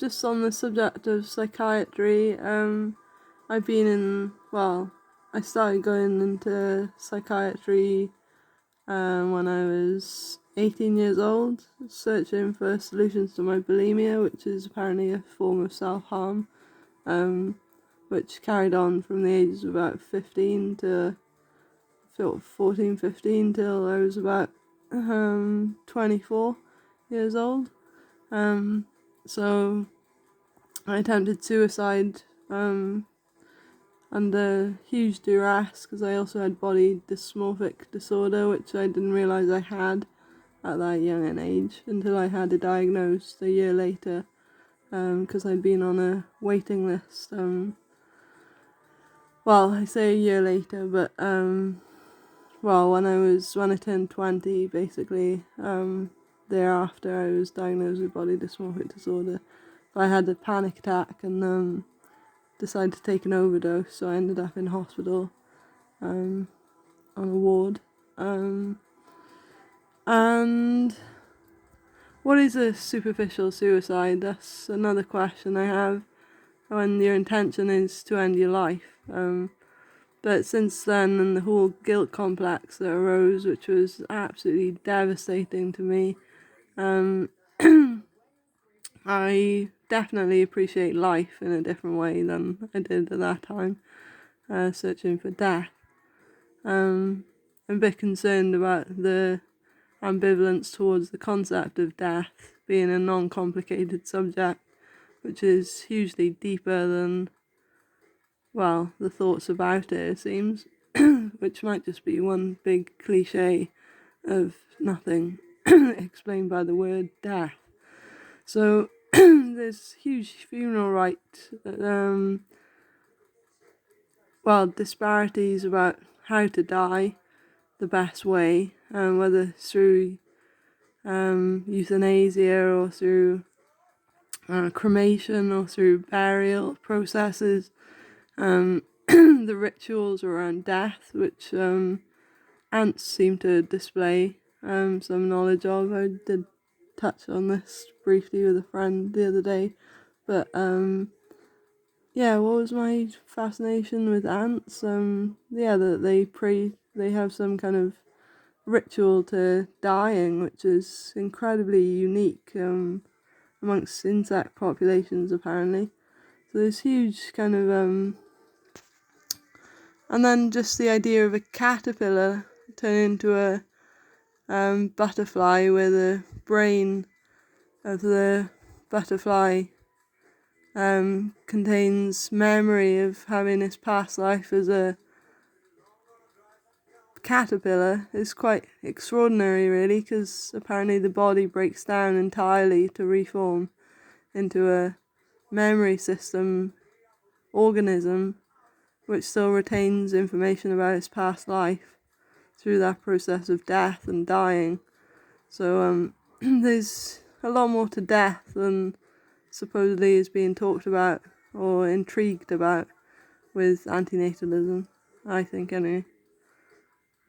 just on the subject of psychiatry, I've been I started going into psychiatry when I was 18 years old, searching for solutions to my bulimia, which is apparently a form of self-harm, which carried on from the ages of about 15 to 14, 15 till I was about 24 years old. So I attempted suicide under huge duress because I also had body dysmorphic disorder, which I didn't realise I had at that young an age until I had it diagnosed a year later, because I'd been on a waiting list. I say a year later, but when I turned 20, basically, thereafter I was diagnosed with body dysmorphic disorder. I had a panic attack and decided to take an overdose, so I ended up in hospital on a ward. And what is a superficial suicide? That's another question I have, when your intention is to end your life. But since then, and the whole guilt complex that arose, which was absolutely devastating to me, I definitely appreciate life in a different way than I did at that time, searching for death. I'm a bit concerned about the ambivalence towards the concept of death being a non-complicated subject, which is hugely deeper than, the thoughts about it seems, which might just be one big cliche of nothing explained by the word death. So there's huge funeral rite, disparities about how to die the best way, whether through euthanasia or through cremation or through burial processes, the rituals around death, which ants seem to display some knowledge of. I did touch on this briefly with a friend the other day, but what was my fascination with ants? That they have some kind of ritual to dying, which is incredibly unique amongst insect populations, apparently. So there's huge kind of and then just the idea of a caterpillar turning into a butterfly, where the brain of the butterfly contains memory of having his past life as a caterpillar, is quite extraordinary, really, because apparently the body breaks down entirely to reform into a memory system organism which still retains information about its past life through that process of death and dying. So there's a lot more to death than supposedly is being talked about or intrigued about with antinatalism, I think, anyway.